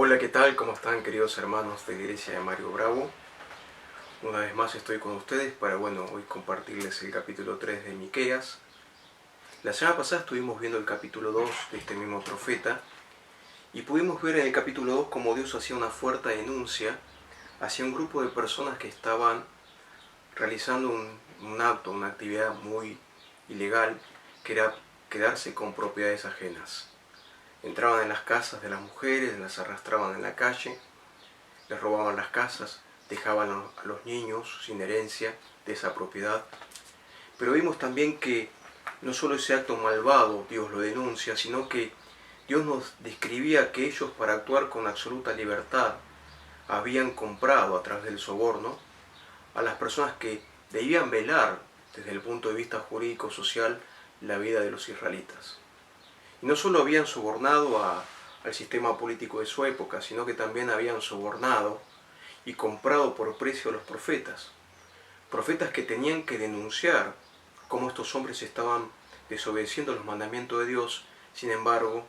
Hola, ¿qué tal? ¿Cómo están, queridos hermanos de la iglesia de Mario Bravo? Una vez más estoy con ustedes para, hoy compartirles el capítulo 3 de Miqueas. La semana pasada estuvimos viendo el capítulo 2 de este mismo profeta y pudimos ver en el capítulo 2 cómo Dios hacía una fuerte denuncia hacia un grupo de personas que estaban realizando un acto, una actividad muy ilegal, que era quedarse con propiedades ajenas. Entraban en las casas de las mujeres, las arrastraban en la calle, les robaban las casas, dejaban a los niños sin herencia de esa propiedad. Pero vimos también que no solo ese acto malvado Dios lo denuncia, sino que Dios nos describía que ellos, para actuar con absoluta libertad, habían comprado a través del soborno a las personas que debían velar desde el punto de vista jurídico-social la vida de los israelitas. Y no solo habían sobornado al sistema político de su época, sino que también habían sobornado y comprado por precio a los profetas. Profetas que tenían que denunciar cómo estos hombres estaban desobedeciendo los mandamientos de Dios. Sin embargo,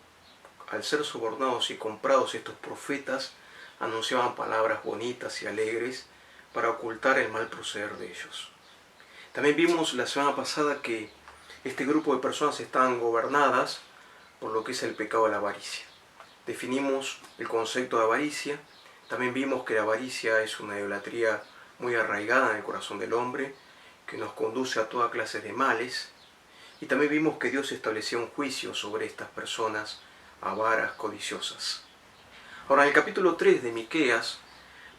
al ser sobornados y comprados, estos profetas anunciaban palabras bonitas y alegres para ocultar el mal proceder de ellos. También vimos la semana pasada que este grupo de personas estaban gobernadas por lo que es el pecado de la avaricia. Definimos el concepto de avaricia. También vimos que la avaricia es una idolatría muy arraigada en el corazón del hombre, que nos conduce a toda clase de males. Y también vimos que Dios establecía un juicio sobre estas personas avaras, codiciosas. Ahora, en el capítulo 3 de Miqueas,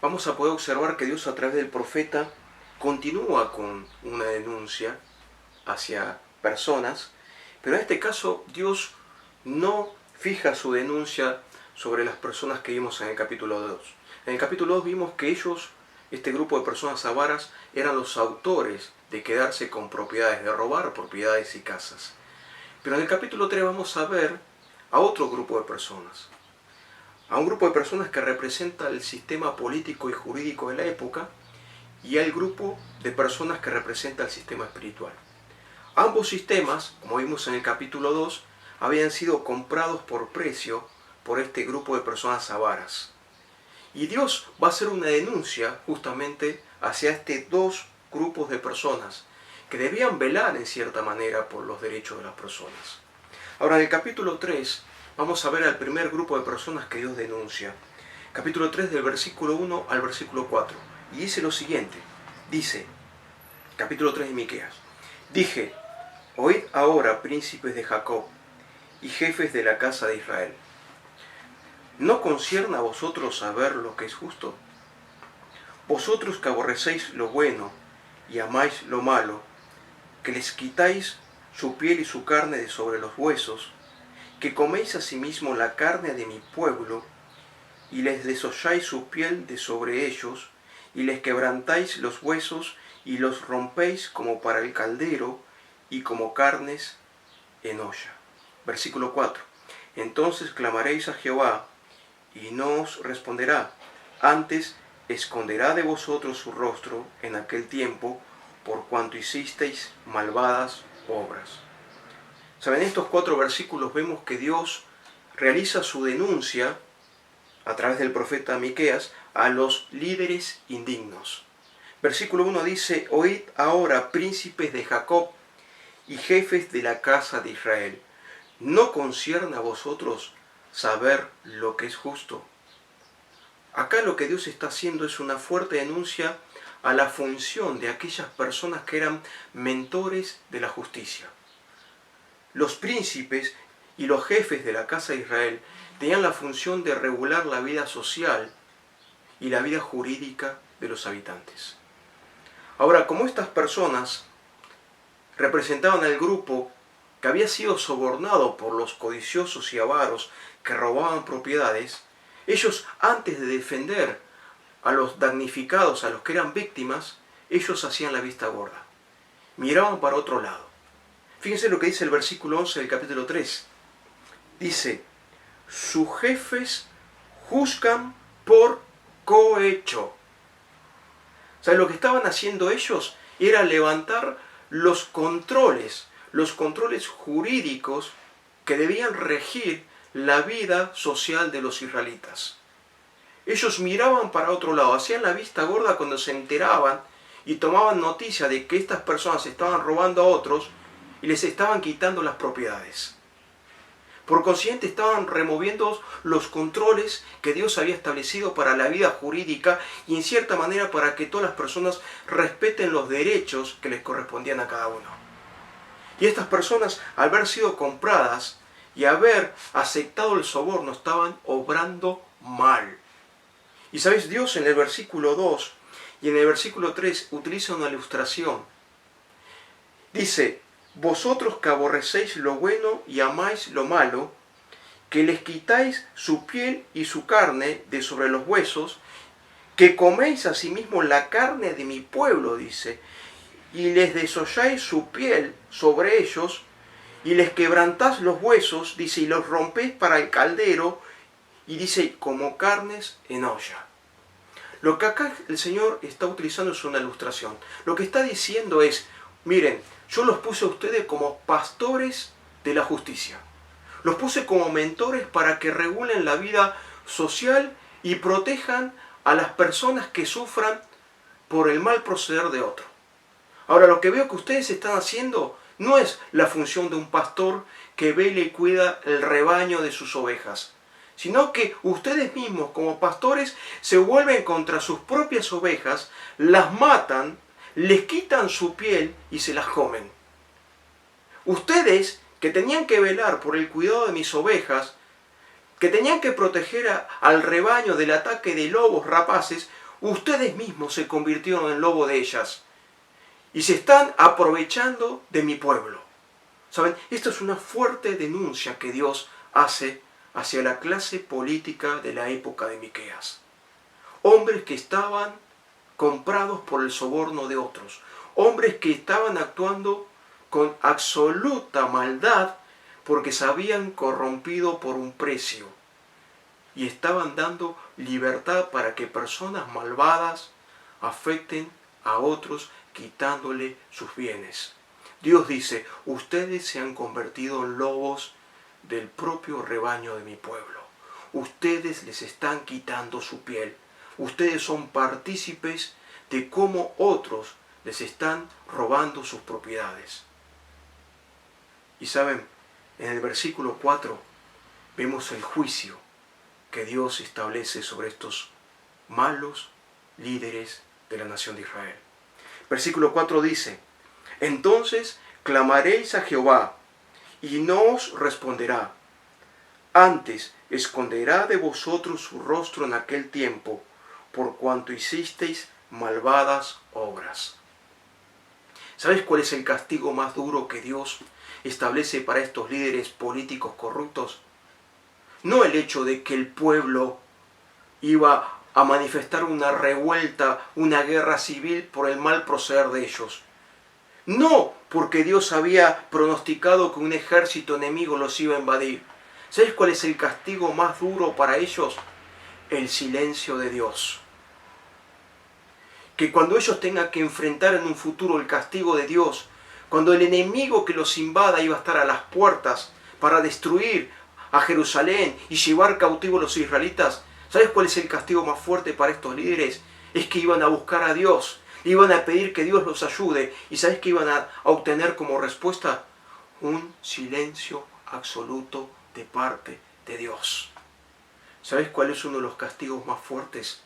vamos a poder observar que Dios, a través del profeta, continúa con una denuncia hacia personas, pero en este caso Dios no fija su denuncia sobre las personas que vimos en el capítulo 2. En el capítulo 2 vimos que ellos, este grupo de personas avaras, eran los autores de quedarse con propiedades, de robar propiedades y casas. Pero en el capítulo 3 vamos a ver a otro grupo de personas. A un grupo de personas que representa el sistema político y jurídico de la época y al grupo de personas que representa el sistema espiritual. Ambos sistemas, como vimos en el capítulo 2, habían sido comprados por precio por este grupo de personas avaras. Y Dios va a hacer una denuncia justamente hacia estos dos grupos de personas que debían velar en cierta manera por los derechos de las personas. Ahora, en el capítulo 3 vamos a ver al primer grupo de personas que Dios denuncia. Capítulo 3 del versículo 1 al versículo 4. Y dice lo siguiente. Dice, capítulo 3 de Miqueas. Dije, oíd ahora, príncipes de Jacob y jefes de la casa de Israel. ¿No concierne a vosotros saber lo que es justo? Vosotros que aborrecéis lo bueno y amáis lo malo, que les quitáis su piel y su carne de sobre los huesos, que coméis asimismo la carne de mi pueblo, y les desolláis su piel de sobre ellos, y les quebrantáis los huesos, y los rompéis como para el caldero, y como carnes en olla. Versículo 4. Entonces clamaréis a Jehová, y no os responderá, antes esconderá de vosotros su rostro en aquel tiempo, por cuanto hicisteis malvadas obras. ¿Saben? En estos 4 versículos vemos que Dios realiza su denuncia a través del profeta Miqueas a los líderes indignos. Versículo 1 dice, oíd ahora, príncipes de Jacob y jefes de la casa de Israel. ¿No concierne a vosotros saber lo que es justo? Acá lo que Dios está haciendo es una fuerte denuncia a la función de aquellas personas que eran mentores de la justicia. Los príncipes y los jefes de la casa de Israel tenían la función de regular la vida social y la vida jurídica de los habitantes. Ahora, como estas personas representaban al grupo que había sido sobornado por los codiciosos y avaros que robaban propiedades, ellos, antes de defender a los damnificados, a los que eran víctimas, ellos hacían la vista gorda. Miraban para otro lado. Fíjense lo que dice el versículo 11 del capítulo 3. Dice, sus jefes juzgan por cohecho. ¿Saben? Lo que estaban haciendo ellos era levantar los controles jurídicos que debían regir la vida social de los israelitas. ellos miraban para otro lado, hacían la vista gorda cuando se enteraban y tomaban noticia de que estas personas estaban robando a otros y les estaban quitando las propiedades. Por consiguiente, estaban removiendo los controles que Dios había establecido para la vida jurídica y en cierta manera para que todas las personas respeten los derechos que les correspondían a cada uno. Y estas personas, al haber sido compradas y haber aceptado el soborno, estaban obrando mal. Y sabéis, Dios en el versículo 2 y en el versículo 3 utiliza una ilustración. Dice: vosotros que aborrecéis lo bueno y amáis lo malo, que les quitáis su piel y su carne de sobre los huesos, que coméis asimismo la carne de mi pueblo, dice, y les desolláis su piel sobre ellos, y les quebrantáis los huesos, dice, y los rompéis para el caldero, y dice, como carnes en olla. Lo que acá el Señor está utilizando es una ilustración. Lo que está diciendo es: miren, yo los puse a ustedes como pastores de la justicia. Los puse como mentores para que regulen la vida social y protejan a las personas que sufran por el mal proceder de otro. Ahora, lo que veo que ustedes están haciendo no es la función de un pastor que vela y cuida el rebaño de sus ovejas, sino que ustedes mismos como pastores se vuelven contra sus propias ovejas, las matan, les quitan su piel y se las comen. Ustedes, que tenían que velar por el cuidado de mis ovejas, que tenían que proteger al rebaño del ataque de lobos rapaces, ustedes mismos se convirtieron en lobo de ellas y se están aprovechando de mi pueblo. ¿Saben? Esto es una fuerte denuncia que Dios hace hacia la clase política de la época de Miqueas. Hombres que estaban comprados por el soborno de otros, hombres que estaban actuando con absoluta maldad porque se habían corrompido por un precio y estaban dando libertad para que personas malvadas afecten a otros quitándole sus bienes. Dios dice: ustedes se han convertido en lobos del propio rebaño de mi pueblo. Ustedes les están quitando su piel. Ustedes son partícipes de cómo otros les están robando sus propiedades. Y saben, en el versículo 4 vemos el juicio que Dios establece sobre estos malos líderes de la nación de Israel. Versículo 4 dice: entonces clamaréis a Jehová, y no os responderá. Antes esconderá de vosotros su rostro en aquel tiempo, por cuanto hicisteis malvadas obras. ¿Sabes cuál es el castigo más duro que Dios establece para estos líderes políticos corruptos? No el hecho de que el pueblo iba a manifestar una revuelta, una guerra civil por el mal proceder de ellos. No porque Dios había pronosticado que un ejército enemigo los iba a invadir. ¿Sabes cuál es el castigo más duro para ellos? El silencio de Dios. Que cuando ellos tengan que enfrentar en un futuro el castigo de Dios, cuando el enemigo que los invada iba a estar a las puertas para destruir a Jerusalén y llevar cautivos a los israelitas, ¿sabes cuál es el castigo más fuerte para estos líderes? Es que iban a buscar a Dios, iban a pedir que Dios los ayude, y ¿sabes qué iban a obtener como respuesta? Un silencio absoluto de parte de Dios. ¿Sabes cuál es uno de los castigos más fuertes?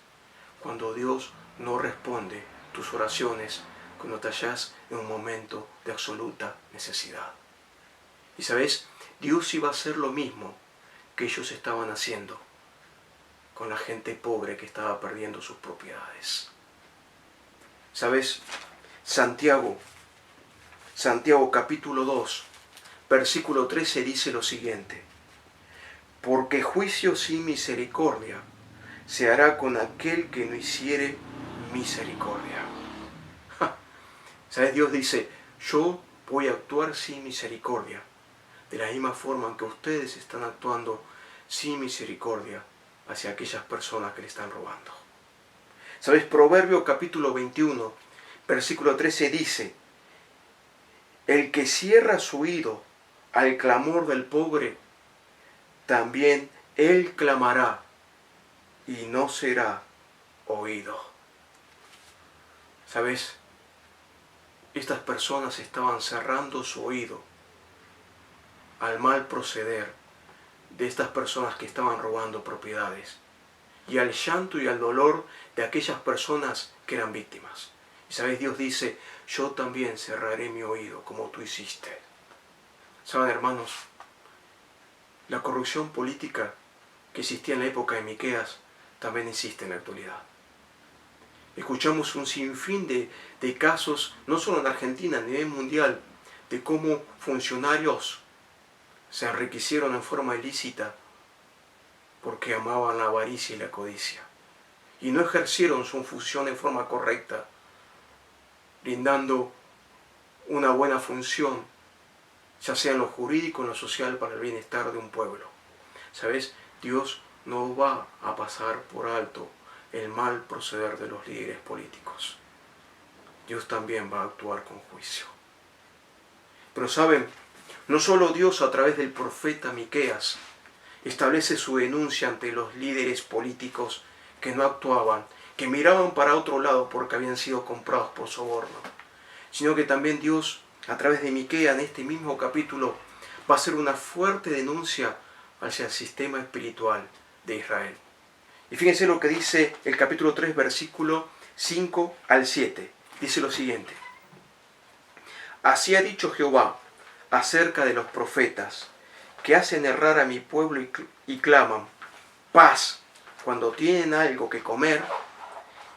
Cuando Dios no responde tus oraciones, cuando te hallas en un momento de absoluta necesidad. Y ¿sabes? Dios iba a hacer lo mismo que ellos estaban haciendo con la gente pobre que estaba perdiendo sus propiedades. ¿Sabes? Santiago capítulo 2, versículo 13 dice lo siguiente: porque juicio sin misericordia se hará con aquel que no hiciere misericordia. ¿Sabes? Dios dice: yo voy a actuar sin misericordia, de la misma forma en que ustedes están actuando sin misericordia hacia aquellas personas que le están robando. ¿Sabes? Proverbio capítulo 21, versículo 13 dice: el que cierra su oído al clamor del pobre, también él clamará y no será oído. ¿Sabes? Estas personas estaban cerrando su oído al mal proceder de estas personas que estaban robando propiedades y al llanto y al dolor de aquellas personas que eran víctimas. Y sabes, Dios dice, yo también cerraré mi oído como tú hiciste. ¿Saben, hermanos? La corrupción política que existía en la época de Miqueas también existe en la actualidad. Escuchamos un sinfín de casos, no solo en Argentina, a nivel mundial, de cómo funcionarios se enriquecieron en forma ilícita porque amaban la avaricia y la codicia. Y no ejercieron su función en forma correcta, brindando una buena función, ya sea en lo jurídico, en lo social, para el bienestar de un pueblo. ¿Sabes? Dios no va a pasar por alto el mal proceder de los líderes políticos. Dios también va a actuar con juicio. Pero ¿saben? No solo Dios a través del profeta Miqueas establece su denuncia ante los líderes políticos que no actuaban, que miraban para otro lado porque habían sido comprados por soborno, sino que también Dios a través de Miqueas en este mismo capítulo va a hacer una fuerte denuncia hacia el sistema espiritual de Israel. Y fíjense lo que dice el capítulo 3, versículo 5 al 7. Dice lo siguiente: Así ha dicho Jehová acerca de los profetas, que hacen errar a mi pueblo y claman paz cuando tienen algo que comer,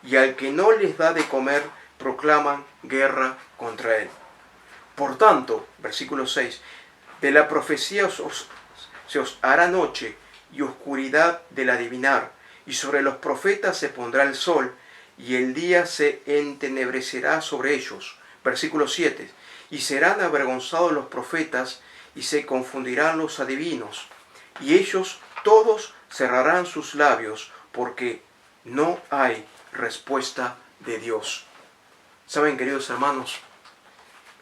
y al que no les da de comer proclaman guerra contra él. Por tanto, versículo 6, de la profecía se os hará noche y oscuridad del adivinar, y sobre los profetas se pondrá el sol, y el día se entenebrecerá sobre ellos. Versículo 7, y serán avergonzados los profetas, y se confundirán los adivinos, y ellos todos cerrarán sus labios, porque no hay respuesta de Dios. ¿Saben, queridos hermanos?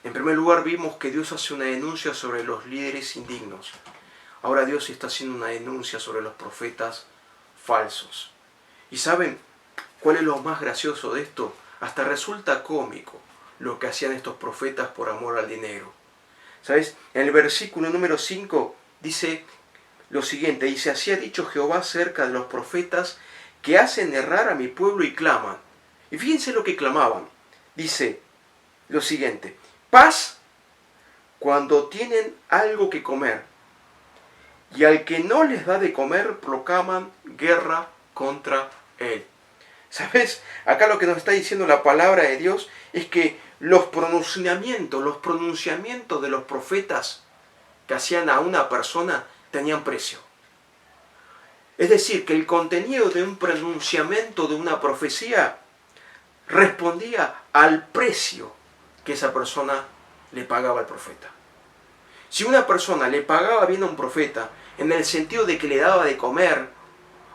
En primer lugar vimos que Dios hace una denuncia sobre los líderes indignos. Ahora Dios está haciendo una denuncia sobre los profetas falsos. ¿Y saben cuál es lo más gracioso de esto? Hasta resulta cómico lo que hacían estos profetas por amor al dinero. ¿Sabes? En el versículo número 5 dice lo siguiente, dice, así ha dicho Jehová acerca de los profetas que hacen errar a mi pueblo y claman. Y fíjense lo que clamaban. Dice lo siguiente, paz cuando tienen algo que comer, y al que no les da de comer proclaman guerra contra él. ¿Sabes? Acá lo que nos está diciendo la palabra de Dios es que los pronunciamientos de los profetas que hacían a una persona tenían precio. Es decir, que el contenido de un pronunciamiento de una profecía respondía al precio que esa persona le pagaba al profeta. Si una persona le pagaba bien a un profeta, en el sentido de que le daba de comer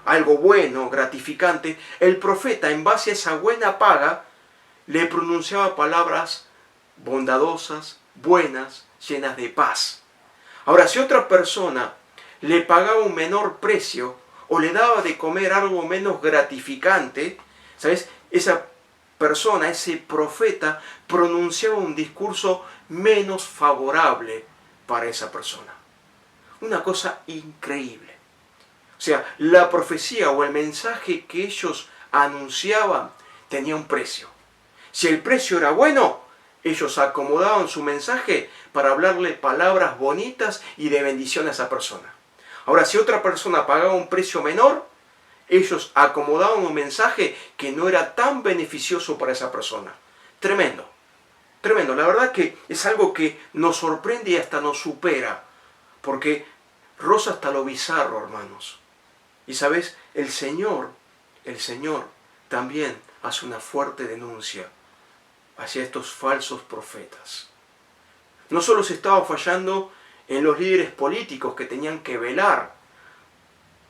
algo bueno, gratificante, el profeta, en base a esa buena paga, le pronunciaba palabras bondadosas, buenas, llenas de paz. Ahora, si otra persona le pagaba un menor precio o le daba de comer algo menos gratificante, ¿sabes? Esa persona, ese profeta, pronunciaba un discurso menos favorable para esa persona. Una cosa increíble. O sea, la profecía o el mensaje que ellos anunciaban tenía un precio. Si el precio era bueno, ellos acomodaban su mensaje para hablarle palabras bonitas y de bendición a esa persona. Ahora, si otra persona pagaba un precio menor, ellos acomodaban un mensaje que no era tan beneficioso para esa persona. Tremendo, tremendo. La verdad que es algo que nos sorprende y hasta nos supera, porque roza hasta lo bizarro, hermanos. Y sabes, el Señor también hace una fuerte denuncia hacia estos falsos profetas. No solo se estaba fallando en los líderes políticos que tenían que velar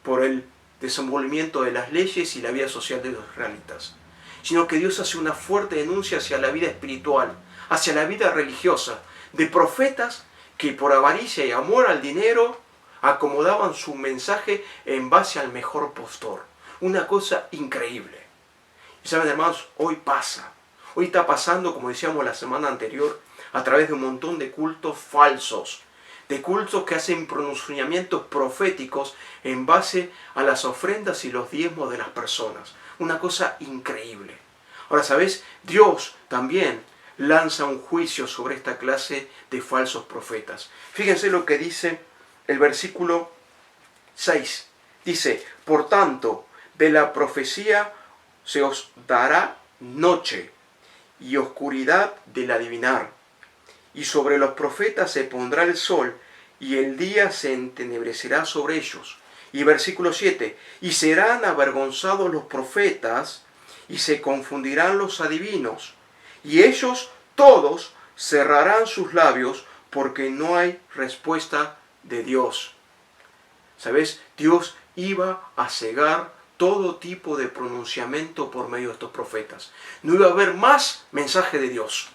por el desenvolvimiento de las leyes y la vida social de los israelitas, sino que Dios hace una fuerte denuncia hacia la vida espiritual, hacia la vida religiosa, de profetas que por avaricia y amor al dinero acomodaban su mensaje en base al mejor postor. Una cosa increíble. Y saben, hermanos, hoy pasa. Hoy está pasando, como decíamos la semana anterior, a través de un montón de cultos falsos. De cultos que hacen pronunciamientos proféticos en base a las ofrendas y los diezmos de las personas. Una cosa increíble. Ahora, ¿sabes? Dios también lanza un juicio sobre esta clase de falsos profetas. Fíjense lo que dice el versículo 6. Dice, por tanto, de la profecía se os dará noche y oscuridad del adivinar. Y sobre los profetas se pondrá el sol, y el día se entenebrecerá sobre ellos. Y versículo 7, y serán avergonzados los profetas, y se confundirán los adivinos, y ellos todos cerrarán sus labios, porque no hay respuesta de Dios. ¿Sabes? Dios iba a cegar todo tipo de pronunciamiento por medio de estos profetas. No iba a haber más mensaje de Dios.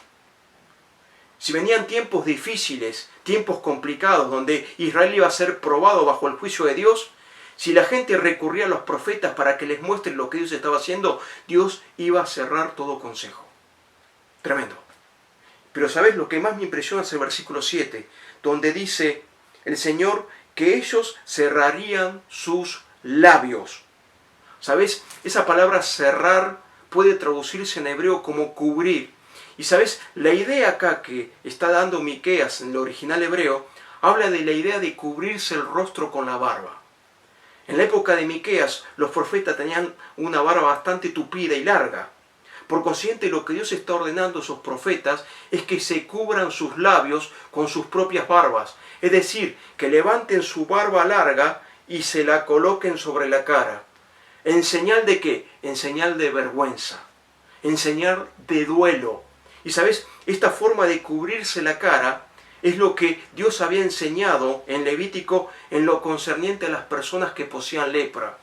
Si venían tiempos difíciles, tiempos complicados, donde Israel iba a ser probado bajo el juicio de Dios, si la gente recurría a los profetas para que les muestren lo que Dios estaba haciendo, Dios iba a cerrar todo consejo. Tremendo. Pero ¿sabes? Lo que más me impresiona es el versículo 7, donde dice el Señor que ellos cerrarían sus labios. ¿Sabes? Esa palabra cerrar puede traducirse en hebreo como cubrir. Y ¿sabes? La idea acá que está dando Miqueas en el original hebreo habla de la idea de cubrirse el rostro con la barba. En la época de Miqueas, los profetas tenían una barba bastante tupida y larga. Por consiguiente, lo que Dios está ordenando a sus profetas es que se cubran sus labios con sus propias barbas. Es decir, que levanten su barba larga y se la coloquen sobre la cara. ¿En señal de qué? En señal de vergüenza. En señal de duelo. Y ¿sabes? Esta forma de cubrirse la cara es lo que Dios había enseñado en Levítico en lo concerniente a las personas que poseían lepra.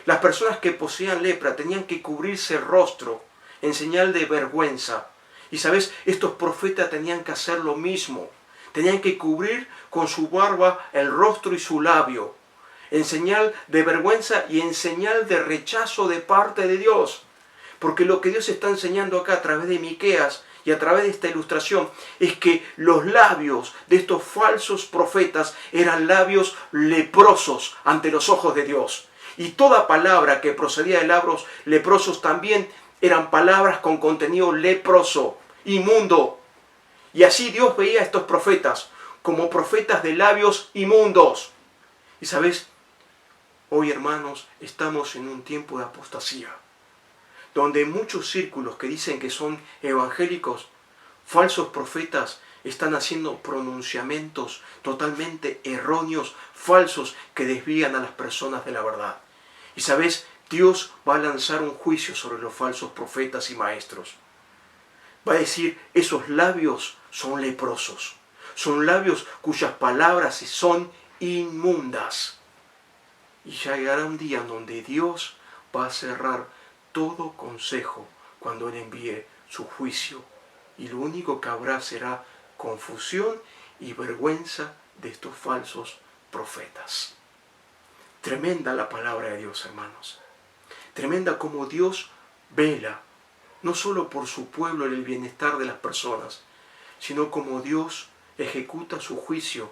Las personas que poseían lepra tenían que cubrirse el rostro en señal de vergüenza. Y ¿sabes? Estos profetas tenían que hacer lo mismo. Tenían que cubrir con su barba el rostro y su labio, en señal de vergüenza y en señal de rechazo de parte de Dios. Porque lo que Dios está enseñando acá a través de Miqueas y a través de esta ilustración es que los labios de estos falsos profetas eran labios leprosos ante los ojos de Dios. Y toda palabra que procedía de labios leprosos también eran palabras con contenido leproso, inmundo. Y así Dios veía a estos profetas como profetas de labios inmundos. Y ¿sabes? Hoy, hermanos, estamos en un tiempo de apostasía, donde muchos círculos que dicen que son evangélicos, falsos profetas, están haciendo pronunciamientos totalmente erróneos, falsos, que desvían a las personas de la verdad. Y ¿sabes? Dios va a lanzar un juicio sobre los falsos profetas y maestros. Va a decir, esos labios son leprosos. Son labios cuyas palabras son inmundas. Y ya llegará un día en donde Dios va a cerrar todo consejo cuando Él envíe su juicio. Y lo único que habrá será confusión y vergüenza de estos falsos profetas. Tremenda la palabra de Dios, hermanos. Tremenda como Dios vela, no solo por su pueblo y el bienestar de las personas, sino como Dios ejecuta su juicio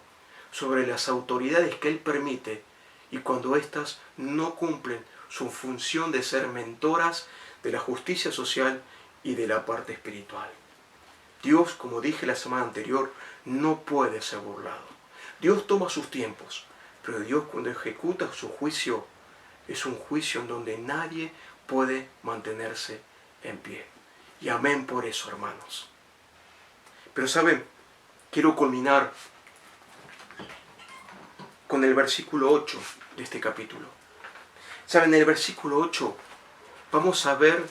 sobre las autoridades que Él permite, y cuando éstas no cumplen su función de ser mentoras de la justicia social y de la parte espiritual. Dios, como dije la semana anterior, no puede ser burlado. Dios toma sus tiempos, pero Dios, cuando ejecuta su juicio, es un juicio en donde nadie puede mantenerse en pie. Y amén por eso, hermanos. Pero ¿saben? Quiero culminar con el versículo 8 de este capítulo. ¿Saben? En el versículo 8 vamos a ver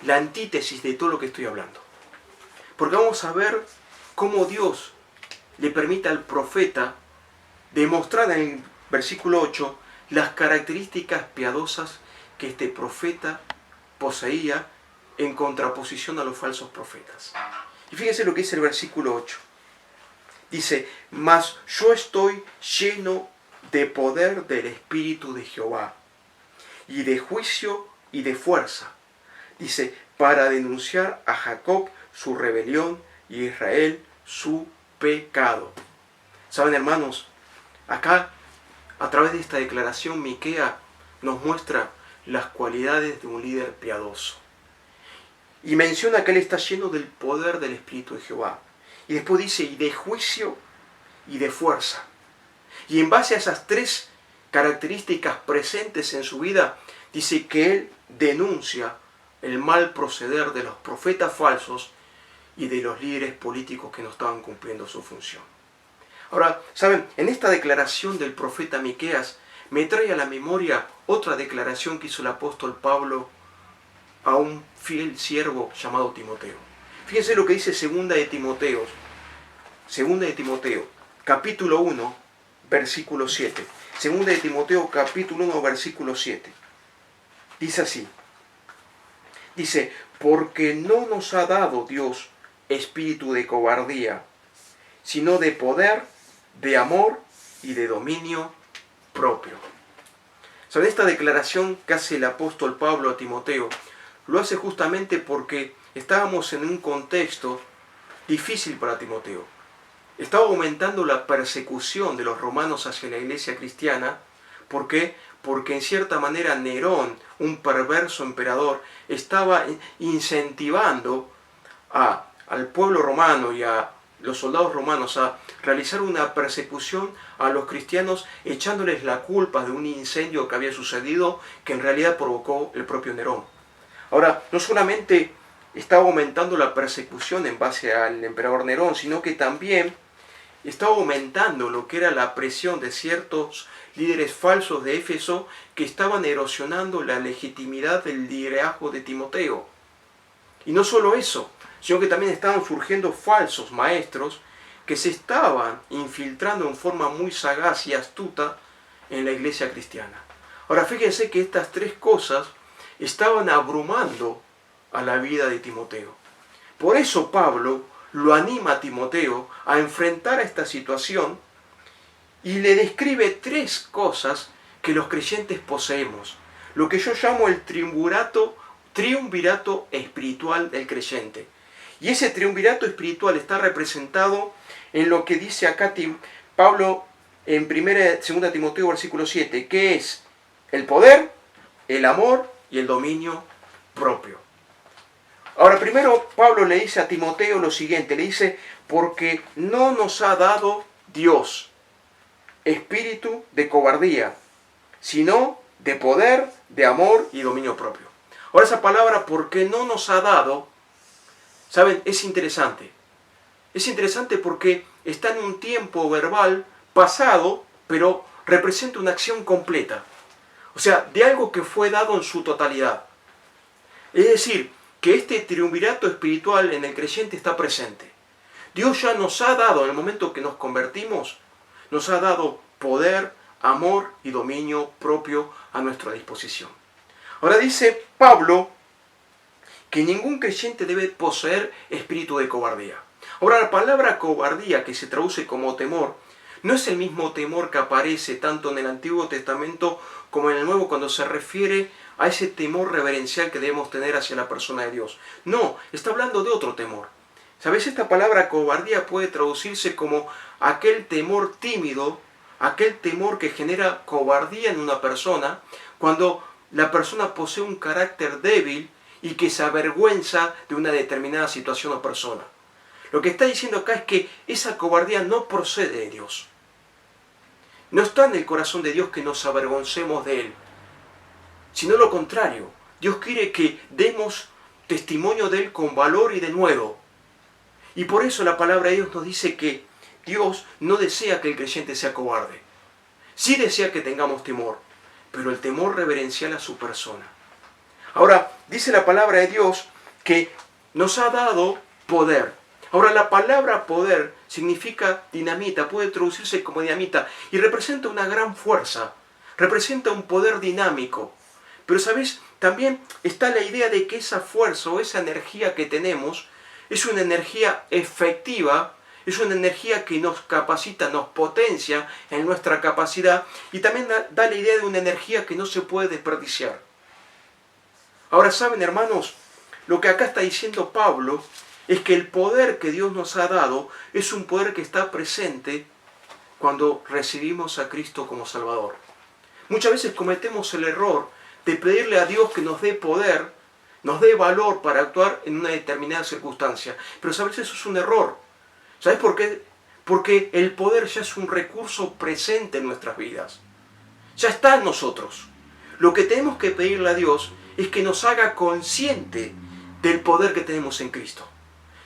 la antítesis de todo lo que estoy hablando. Porque vamos a ver cómo Dios le permite al profeta demostrar en el versículo 8 las características piadosas que este profeta poseía en contraposición a los falsos profetas. Y fíjense lo que dice el versículo 8. Dice, mas yo estoy lleno de poder del Espíritu de Jehová, y de juicio y de fuerza. Dice, para denunciar a Jacob su rebelión y a Israel su pecado. ¿Saben, hermanos? Acá, a través de esta declaración, Miqueas nos muestra las cualidades de un líder piadoso. Y menciona que él está lleno del poder del Espíritu de Jehová. Y después dice, y de juicio y de fuerza. Y en base a esas tres características presentes en su vida, dice que él denuncia el mal proceder de los profetas falsos y de los líderes políticos que no estaban cumpliendo su función. Ahora, ¿saben? En esta declaración del profeta Miqueas me trae a la memoria otra declaración que hizo el apóstol Pablo a un fiel siervo llamado Timoteo. Fíjense lo que dice Segunda de Timoteo, capítulo 1, versículo 7. Segunda de Timoteo, capítulo 1, versículo 7. Dice así. Dice, porque no nos ha dado Dios espíritu de cobardía, sino de poder, de amor y de dominio propio. Sobre esta declaración que hace el apóstol Pablo a Timoteo, lo hace justamente porque estábamos en un contexto difícil para Timoteo. Estaba aumentando la persecución de los romanos hacia la iglesia cristiana. ¿Por qué? Porque en cierta manera Nerón, un perverso emperador, estaba incentivando al pueblo romano y a los soldados romanos a realizar una persecución a los cristianos, echándoles la culpa de un incendio que había sucedido, que en realidad provocó el propio Nerón. Ahora, no solamente estaba aumentando la persecución en base al emperador Nerón, sino que también estaba aumentando lo que era la presión de ciertos líderes falsos de Éfeso que estaban erosionando la legitimidad del liderazgo de Timoteo. Y no solo eso, sino que también estaban surgiendo falsos maestros que se estaban infiltrando en forma muy sagaz y astuta en la iglesia cristiana. Ahora fíjense que estas tres cosas estaban abrumando a la vida de Timoteo. Por eso Pablo lo anima a Timoteo a enfrentar a esta situación y le describe tres cosas que los creyentes poseemos, lo que yo llamo el triunvirato espiritual del creyente. Y ese triunvirato espiritual está representado en lo que dice acá Pablo en 2 Timoteo versículo 7, que es el poder, el amor y el dominio propio. Ahora, primero Pablo le dice a Timoteo lo siguiente, le dice, porque no nos ha dado Dios espíritu de cobardía, sino de poder, de amor y dominio propio. Ahora esa palabra, porque no nos ha dado, ¿saben? Es interesante. Es interesante porque está en un tiempo verbal pasado, pero representa una acción completa. O sea, de algo que fue dado en su totalidad. Es decir, que este triunvirato espiritual en el creyente está presente. Dios ya nos ha dado, en el momento que nos convertimos, nos ha dado poder, amor y dominio propio a nuestra disposición. Ahora dice Pablo que ningún creyente debe poseer espíritu de cobardía. Ahora la palabra cobardía, que se traduce como temor, no es el mismo temor que aparece tanto en el Antiguo Testamento como en el Nuevo cuando se refiere a ese temor reverencial que debemos tener hacia la persona de Dios. No, está hablando de otro temor. ¿Sabes? Esta palabra cobardía puede traducirse como aquel temor tímido, aquel temor que genera cobardía en una persona cuando la persona posee un carácter débil y que se avergüenza de una determinada situación o persona. Lo que está diciendo acá es que esa cobardía no procede de Dios. No está en el corazón de Dios que nos avergoncemos de Él, sino lo contrario. Dios quiere que demos testimonio de Él con valor y de nuevo. Y por eso la palabra de Dios nos dice que Dios no desea que el creyente sea cobarde. Sí desea que tengamos temor, pero el temor reverencial a su persona. Ahora, dice la palabra de Dios que nos ha dado poder. Ahora, la palabra poder significa dinamita, puede traducirse como dinamita y representa una gran fuerza, representa un poder dinámico. Pero, ¿sabes? También está la idea de que esa fuerza o esa energía que tenemos es una energía efectiva Es una energía que nos capacita, nos potencia en nuestra capacidad y también da la idea de una energía que no se puede desperdiciar. Ahora, ¿saben, hermanos? Lo que acá está diciendo Pablo es que el poder que Dios nos ha dado es un poder que está presente cuando recibimos a Cristo como Salvador. Muchas veces cometemos el error de pedirle a Dios que nos dé poder, nos dé valor para actuar en una determinada circunstancia. Pero a veces eso es un error. ¿Sabes por qué? Porque el poder ya es un recurso presente en nuestras vidas. Ya está en nosotros. Lo que tenemos que pedirle a Dios es que nos haga consciente del poder que tenemos en Cristo.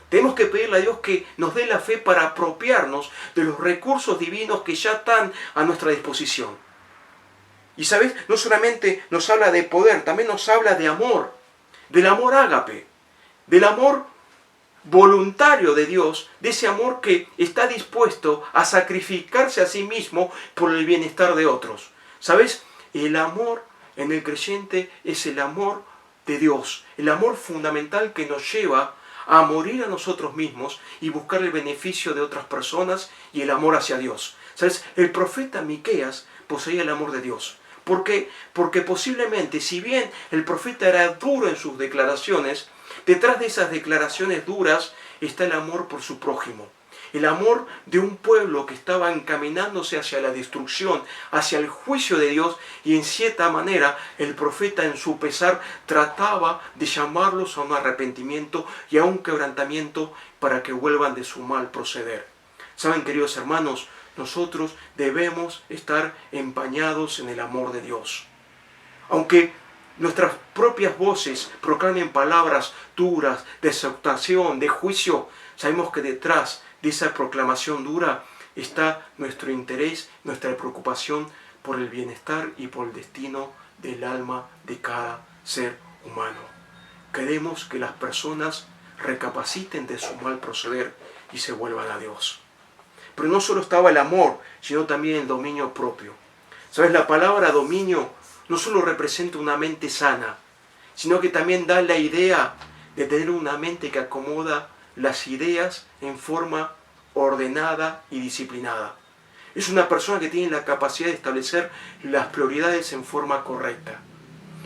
Tenemos que pedirle a Dios que nos dé la fe para apropiarnos de los recursos divinos que ya están a nuestra disposición. Y ¿sabes? No solamente nos habla de poder, también nos habla de amor, del amor ágape, del amor voluntario de Dios, de ese amor que está dispuesto a sacrificarse a sí mismo por el bienestar de otros. ¿Sabes? El amor en el creyente es el amor de Dios, el amor fundamental que nos lleva a morir a nosotros mismos y buscar el beneficio de otras personas y el amor hacia Dios. ¿Sabes? El profeta Miqueas poseía el amor de Dios. ¿Por qué? Porque posiblemente, si bien el profeta era duro en sus declaraciones, detrás de esas declaraciones duras está el amor por su prójimo. El amor de un pueblo que estaba encaminándose hacia la destrucción, hacia el juicio de Dios, y en cierta manera el profeta en su pesar trataba de llamarlos a un arrepentimiento y a un quebrantamiento para que vuelvan de su mal proceder. ¿Saben, queridos hermanos? Nosotros debemos estar empañados en el amor de Dios. Aunque nuestras propias voces proclamen palabras duras, de exaltación, de juicio, sabemos que detrás de esa proclamación dura está nuestro interés, nuestra preocupación por el bienestar y por el destino del alma de cada ser humano. Queremos que las personas recapaciten de su mal proceder y se vuelvan a Dios. Pero no solo estaba el amor, sino también el dominio propio. ¿Sabes? La palabra dominio no solo representa una mente sana, sino que también da la idea de tener una mente que acomoda las ideas en forma ordenada y disciplinada. Es una persona que tiene la capacidad de establecer las prioridades en forma correcta.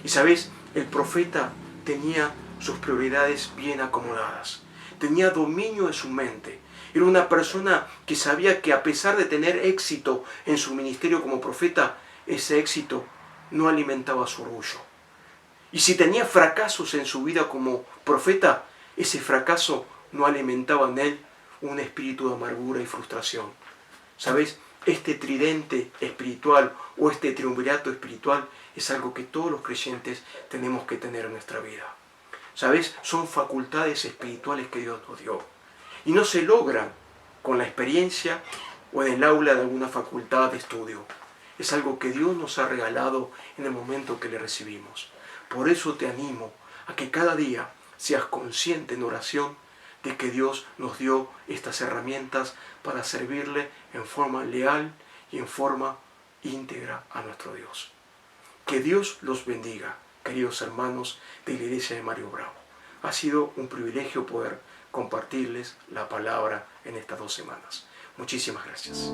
Y ¿sabes? El profeta tenía sus prioridades bien acomodadas. Tenía dominio de su mente. Era una persona que sabía que a pesar de tener éxito en su ministerio como profeta, ese éxito no alimentaba su orgullo. Y si tenía fracasos en su vida como profeta, ese fracaso no alimentaba en él un espíritu de amargura y frustración. ¿Sabes? Este tridente espiritual o este triunvirato espiritual es algo que todos los creyentes tenemos que tener en nuestra vida. ¿Sabes? Son facultades espirituales que Dios nos dio. Y no se logran con la experiencia o en el aula de alguna facultad de estudio. Es algo que Dios nos ha regalado en el momento que le recibimos. Por eso te animo a que cada día seas consciente en oración de que Dios nos dio estas herramientas para servirle en forma leal y en forma íntegra a nuestro Dios. Que Dios los bendiga, queridos hermanos de la Iglesia de Mario Bravo. Ha sido un privilegio poder compartirles la palabra en estas 2 semanas. Muchísimas gracias.